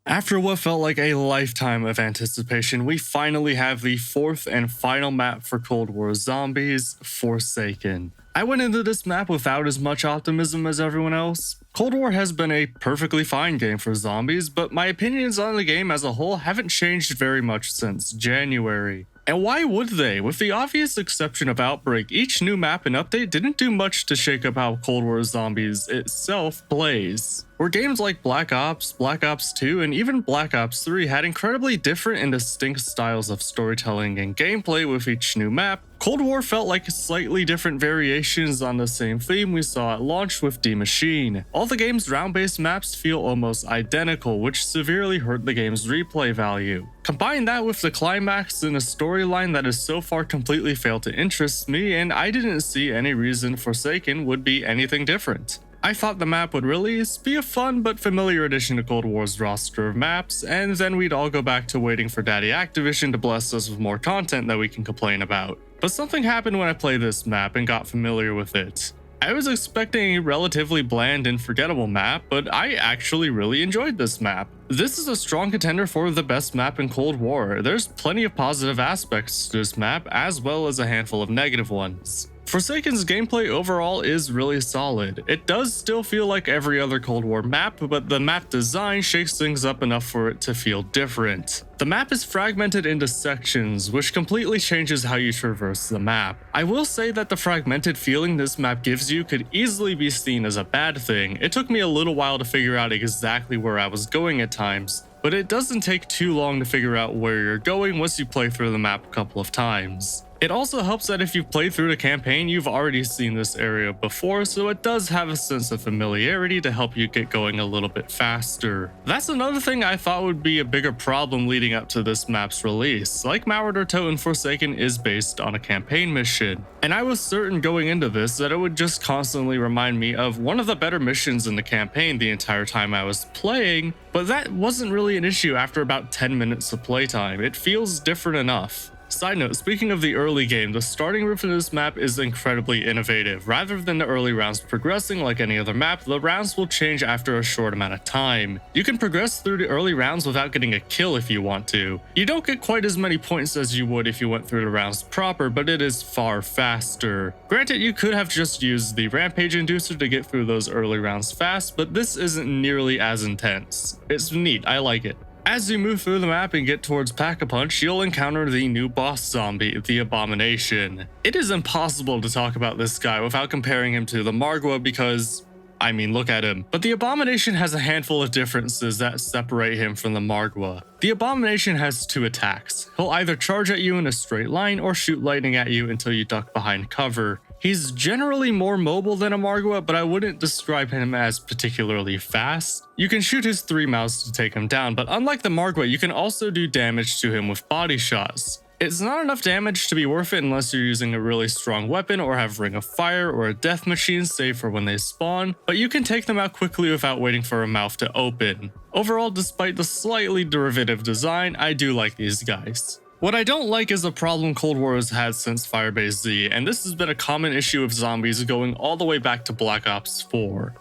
After what felt like a lifetime of anticipation, we finally have the fourth and final map for Cold War Zombies, Forsaken. I went into this map without as much optimism as everyone else. Cold War has been a perfectly fine game for zombies, but my opinions on the game as a whole haven't changed very much since January. And why would they? With the obvious exception of Outbreak, each new map and update didn't do much to shake up how Cold War Zombies itself plays. Where games like Black Ops, Black Ops 2, and even Black Ops 3 had incredibly different and distinct styles of storytelling and gameplay with each new map, Cold War felt like slightly different variations on the same theme we saw at launch with Die Maschine. All the game's round-based maps feel almost identical, which severely hurt the game's replay value. Combine that with the climax in a storyline that has so far completely failed to interest me, and I didn't see any reason Forsaken would be anything different. I thought the map would release, be a fun but familiar addition to Cold War's roster of maps, and then we'd all go back to waiting for Daddy Activision to bless us with more content that we can complain about. But something happened when I played this map and got familiar with it. I was expecting a relatively bland and forgettable map, but I actually really enjoyed this map. This is a strong contender for the best map in Cold War. There's plenty of positive aspects to this map, as well as a handful of negative ones. Forsaken's gameplay overall is really solid. It does still feel like every other Cold War map, but the map design shakes things up enough for it to feel different. The map is fragmented into sections, which completely changes how you traverse the map. I will say that the fragmented feeling this map gives you could easily be seen as a bad thing. It took me a little while to figure out exactly where I was going at times, but it doesn't take too long to figure out where you're going once you play through the map a couple of times. It also helps that if you've played through the campaign, you've already seen this area before, so it does have a sense of familiarity to help you get going a little bit faster. That's another thing I thought would be a bigger problem leading up to this map's release. Like Toten, Forsaken is based on a campaign mission, and I was certain going into this that it would just constantly remind me of one of the better missions in the campaign the entire time I was playing, but that wasn't really an issue after about 10 minutes of playtime. It feels different enough. Side note, speaking of the early game, the starting route for this map is incredibly innovative. Rather than the early rounds progressing like any other map, the rounds will change after a short amount of time. You can progress through the early rounds without getting a kill if you want to. You don't get quite as many points as you would if you went through the rounds proper, but it is far faster. Granted, you could have just used the Rampage Inducer to get through those early rounds fast, but this isn't nearly as intense. It's neat, I like it. As you move through the map and get towards Pack-a-Punch, you'll encounter the new boss zombie, the Abomination. It is impossible to talk about this guy without comparing him to the Margwa because, I mean, look at him. But the Abomination has a handful of differences that separate him from the Margwa. The Abomination has two attacks. He'll either charge at you in a straight line or shoot lightning at you until you duck behind cover. He's generally more mobile than a Margwa, but I wouldn't describe him as particularly fast. You can shoot his 3 mouths to take him down, but unlike the Margwa, you can also do damage to him with body shots. It's not enough damage to be worth it unless you're using a really strong weapon or have Ring of Fire or a death machine saved for when they spawn, but you can take them out quickly without waiting for a mouth to open. Overall, despite the slightly derivative design, I do like these guys. What I don't like is a problem Cold War has had since Firebase Z, and this has been a common issue with zombies going all the way back to Black Ops 4.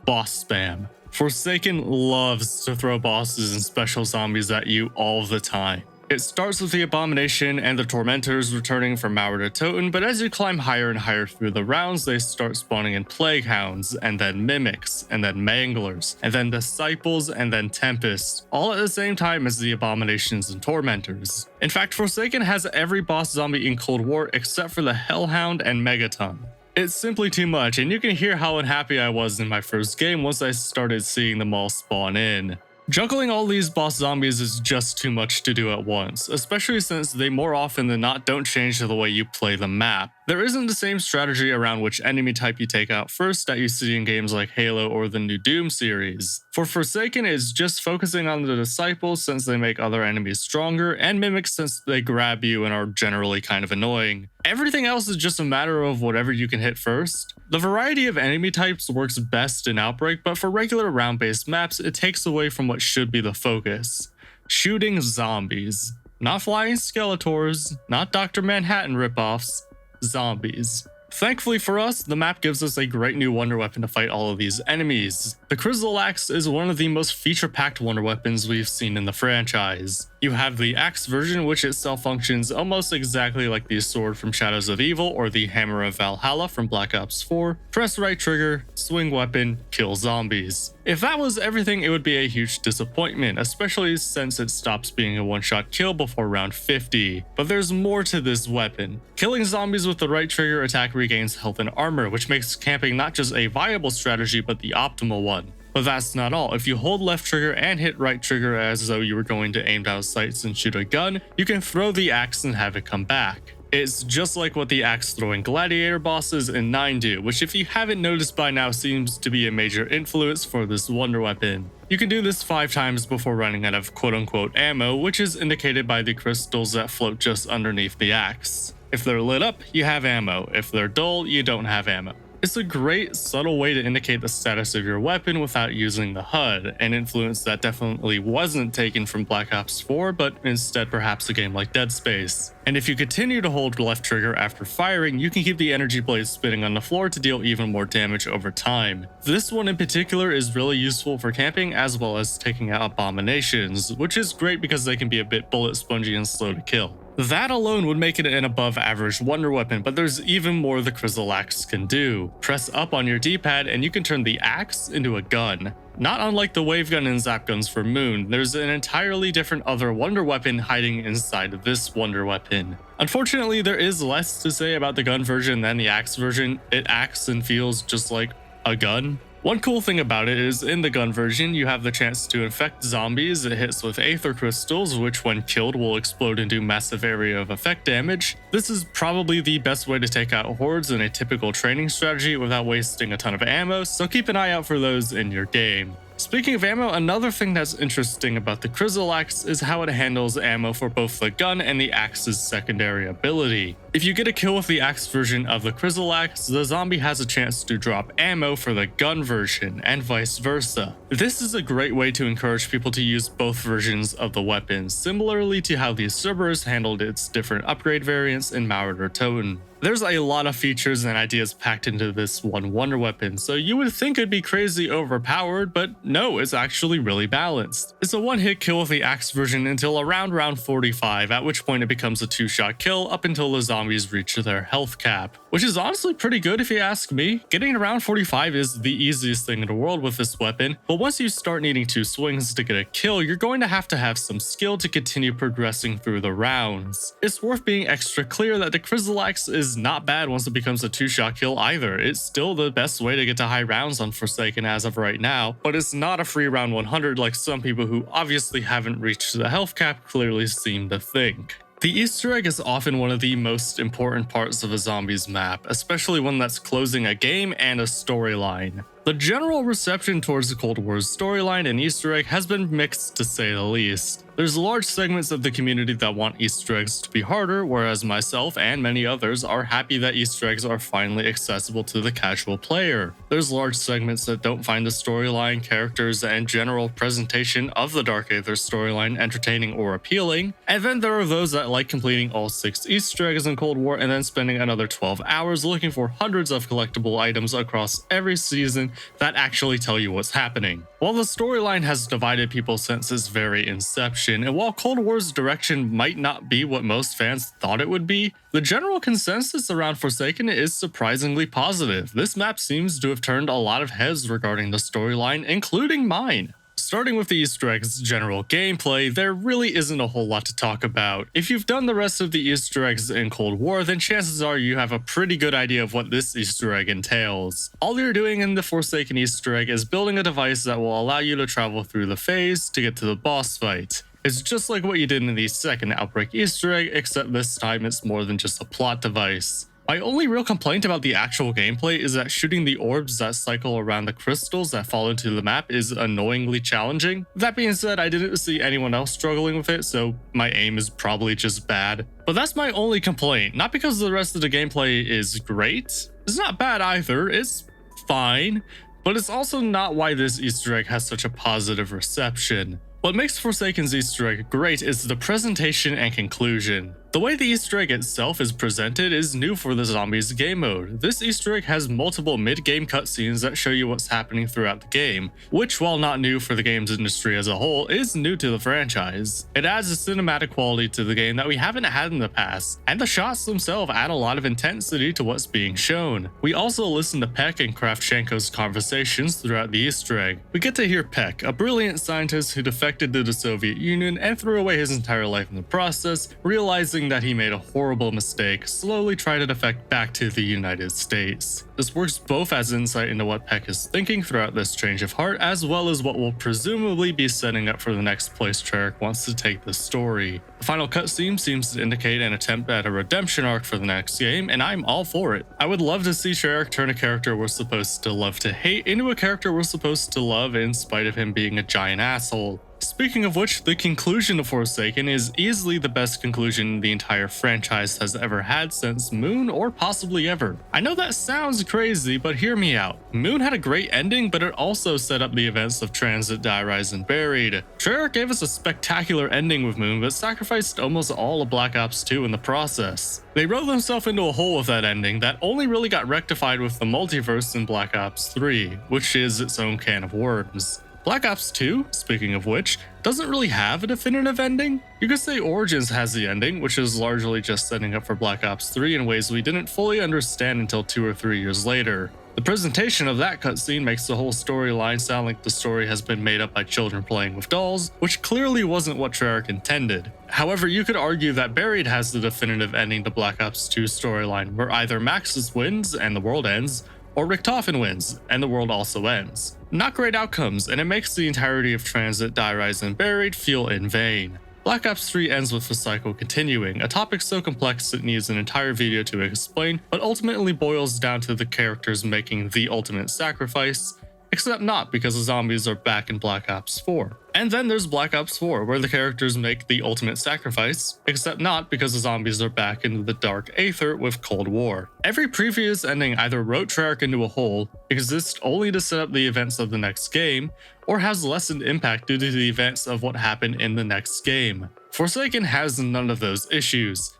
Boss spam. Forsaken loves to throw bosses and special zombies at you all the time. It starts with the Abomination and the Tormentors returning from Toten, but as you climb higher and higher through the rounds, they start spawning in Plague Hounds, and then Mimics, and then Manglers, and then Disciples, and then Tempests, all at the same time as the Abominations and Tormentors. In fact, Forsaken has every boss zombie in Cold War except for the Hellhound and Megaton. It's simply too much, and you can hear how unhappy I was in my first game once I started seeing them all spawn in. Juggling all these boss zombies is just too much to do at once, especially since they more often than not don't change the way you play the map. There isn't the same strategy around which enemy type you take out first that you see in games like Halo or the new Doom series. For Forsaken, it's just focusing on the Disciples since they make other enemies stronger, and Mimics since they grab you and are generally kind of annoying. Everything else is just a matter of whatever you can hit first. The variety of enemy types works best in Outbreak, but for regular round-based maps, it takes away from what should be the focus. Shooting zombies. Not flying Skeletors, not Dr. Manhattan ripoffs, zombies. Thankfully for us, the map gives us a great new wonder weapon to fight all of these enemies. The Crystal Axe is one of the most feature-packed wonder weapons we've seen in the franchise. You have the axe version, which itself functions almost exactly like the sword from Shadows of Evil or the hammer of Valhalla from Black Ops 4. Press right trigger, swing weapon, kill zombies. If that was everything, it would be a huge disappointment, especially since it stops being a one-shot kill before round 50. But there's more to this weapon. Killing zombies with the right trigger attack regains health and armor, which makes camping not just a viable strategy but the optimal one. But that's not all. If you hold left trigger and hit right trigger as though you were going to aim down sights and shoot a gun, you can throw the axe and have it come back. It's just like what the axe throwing gladiator bosses in 9 do, which if you haven't noticed by now seems to be a major influence for this wonder weapon. You can do this 5 times before running out of quote-unquote ammo, which is indicated by the crystals that float just underneath the axe. If they're lit up, you have ammo. If they're dull, you don't have ammo. It's a great, subtle way to indicate the status of your weapon without using the HUD, an influence that definitely wasn't taken from Black Ops 4, but instead perhaps a game like Dead Space. And if you continue to hold left trigger after firing, you can keep the energy blades spinning on the floor to deal even more damage over time. This one in particular is really useful for camping as well as taking out abominations, which is great because they can be a bit bullet spongy and slow to kill. That alone would make it an above average wonder weapon, but there's even more the Crystal Axe can do. Press up on your D-pad and you can turn the axe into a gun. Not unlike the wave gun and zap guns for Moon, there's an entirely different other wonder weapon hiding inside of this wonder weapon. Unfortunately, there is less to say about the gun version than the axe version. It acts and feels just like a gun. One cool thing about it is in the gun version, you have the chance to infect zombies. It hits with aether crystals, which when killed will explode and do massive area of effect damage. This is probably the best way to take out hordes in a typical training strategy without wasting a ton of ammo, so keep an eye out for those in your game. Speaking of ammo, another thing that's interesting about the Crystal Axe is how it handles ammo for both the gun and the axe's secondary ability. If you get a kill with the axe version of the Crystal Axe, the zombie has a chance to drop ammo for the gun version, and vice versa. This is a great way to encourage people to use both versions of the weapon, similarly to how the Cerberus handled its different upgrade variants in Marauder Totem. There's a lot of features and ideas packed into this one wonder weapon, so you would think it'd be crazy overpowered, but no, it's actually really balanced. It's a one-hit kill with the axe version until around round 45, at which point it becomes a 2-shot kill up until the zombies reach their health cap, which is honestly pretty good if you ask me. Getting to round 45 is the easiest thing in the world with this weapon, but once you start needing 2 swings to get a kill, you're going to have some skill to continue progressing through the rounds. It's worth being extra clear that the Crystal Axe is not bad once it becomes a 2-shot kill either. It's still the best way to get to high rounds on Forsaken as of right now, but it's not a free round 100 like some people who obviously haven't reached the health cap clearly seem to think. The Easter egg is often one of the most important parts of a zombies map, especially one that's closing a game and a storyline. The general reception towards the Cold War's storyline and Easter egg has been mixed to say the least. There's large segments of the community that want Easter eggs to be harder, whereas myself and many others are happy that Easter eggs are finally accessible to the casual player. There's large segments that don't find the storyline, characters, and general presentation of the Dark Aether storyline entertaining or appealing, and then there are those that like completing all 6 Easter eggs in Cold War and then spending another 12 hours looking for hundreds of collectible items across every season that actually tell you what's happening. While the storyline has divided people since its very inception, and while Cold War's direction might not be what most fans thought it would be, the general consensus around Forsaken is surprisingly positive. This map seems to have turned a lot of heads regarding the storyline, including mine. Starting with the Easter eggs' general gameplay, there really isn't a whole lot to talk about. If you've done the rest of the Easter eggs in Cold War, then chances are you have a pretty good idea of what this Easter egg entails. All you're doing in the Forsaken Easter egg is building a device that will allow you to travel through the phase to get to the boss fight. It's just like what you did in the second Outbreak Easter egg, except this time it's more than just a plot device. My only real complaint about the actual gameplay is that shooting the orbs that cycle around the crystals that fall into the map is annoyingly challenging. That being said, I didn't see anyone else struggling with it, so my aim is probably just bad. But that's my only complaint, not because the rest of the gameplay is great. It's not bad either, it's fine, but it's also not why this Easter egg has such a positive reception. What makes Forsaken's Easter egg great is the presentation and conclusion. The way the Easter egg itself is presented is new for the Zombies game mode. This Easter egg has multiple mid-game cutscenes that show you what's happening throughout the game, which, while not new for the games industry as a whole, is new to the franchise. It adds a cinematic quality to the game that we haven't had in the past, and the shots themselves add a lot of intensity to what's being shown. We also listen to Peck and Kravchenko's conversations throughout the Easter egg. We get to hear Peck, a brilliant scientist who defected to the Soviet Union and threw away his entire life in the process, realizing that he made a horrible mistake, slowly try to defect back to the United States. This works both as insight into what Peck is thinking throughout this change of heart, as well as what will presumably be setting up for the next place Treyarch wants to take the story. The final cutscene seems to indicate an attempt at a redemption arc for the next game, and I'm all for it. I would love to see Treyarch turn a character we're supposed to love to hate into a character we're supposed to love in spite of him being a giant asshole. Speaking of which, the conclusion of Forsaken is easily the best conclusion the entire franchise has ever had since Moon, or possibly ever. I know that sounds crazy, but hear me out. Moon had a great ending, but it also set up the events of Transit, Die, Rise, and Buried. Treyarch gave us a spectacular ending with Moon, but sacrificed almost all of Black Ops 2 in the process. They wrote themselves into a hole with that ending that only really got rectified with the multiverse in Black Ops 3, which is its own can of worms. Black Ops 2, speaking of which, doesn't really have a definitive ending. You could say Origins has the ending, which is largely just setting up for Black Ops 3 in ways we didn't fully understand until 2 or 3 years later. The presentation of that cutscene makes the whole storyline sound like the story has been made up by children playing with dolls, which clearly wasn't what Treyarch intended. However, you could argue that Buried has the definitive ending to Black Ops 2 storyline, where either Maxis wins and the world ends, or Richtofen wins, and the world also ends. Not great outcomes, and it makes the entirety of Transit, Die, Rise, and Buried feel in vain. Black Ops 3 ends with the cycle continuing, a topic so complex it needs an entire video to explain, but ultimately boils down to the characters making the ultimate sacrifice, except not, because the zombies are back in Black Ops 4. And then there's Black Ops 4, where the characters make the ultimate sacrifice, except not, because the zombies are back into the dark aether with Cold War. Every previous ending either wrote Treyarch into a hole, exists only to set up the events of the next game, or has lessened impact due to the events of what happened in the next game. Forsaken has none of those issues.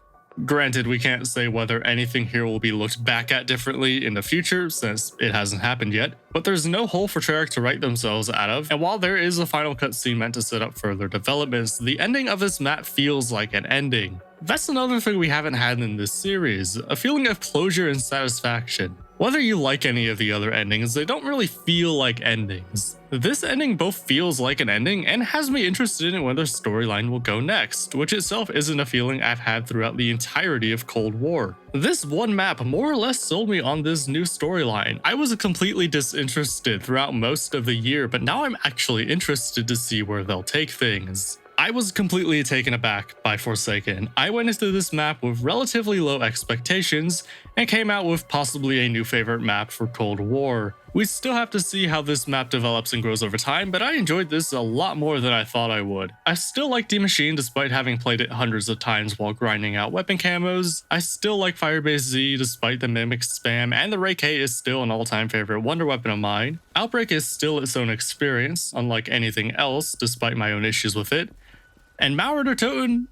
Granted, we can't say whether anything here will be looked back at differently in the future, since it hasn't happened yet, but there's no hole for Treyarch to write themselves out of, and while there is a final cutscene meant to set up further developments, the ending of this map feels like an ending. That's another thing we haven't had in this series, a feeling of closure and satisfaction. Whether you like any of the other endings, they don't really feel like endings. This ending both feels like an ending and has me interested in where the storyline will go next, which itself isn't a feeling I've had throughout the entirety of Cold War. This one map more or less sold me on this new storyline. I was completely disinterested throughout most of the year, but now I'm actually interested to see where they'll take things. I was completely taken aback by Forsaken. I went into this map with relatively low expectations and came out with possibly a new favorite map for Cold War. We still have to see how this map develops and grows over time, but I enjoyed this a lot more than I thought I would. I still like Die Maschine despite having played it hundreds of times while grinding out weapon camos. I still like Firebase Z despite the mimic spam, and the Ray K is still an all-time favorite wonder weapon of mine. Outbreak is still its own experience, unlike anything else, despite my own issues with it. And Mauer der Toten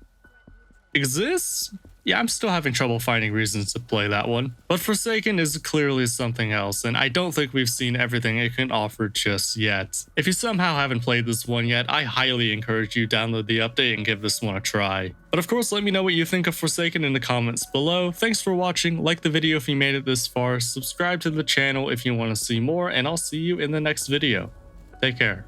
exists? Yeah, I'm still having trouble finding reasons to play that one. But Forsaken is clearly something else, and I don't think we've seen everything it can offer just yet. If you somehow haven't played this one yet, I highly encourage you to download the update and give this one a try. But of course, let me know what you think of Forsaken in the comments below. Thanks for watching, like the video if you made it this far, subscribe to the channel if you want to see more, and I'll see you in the next video. Take care.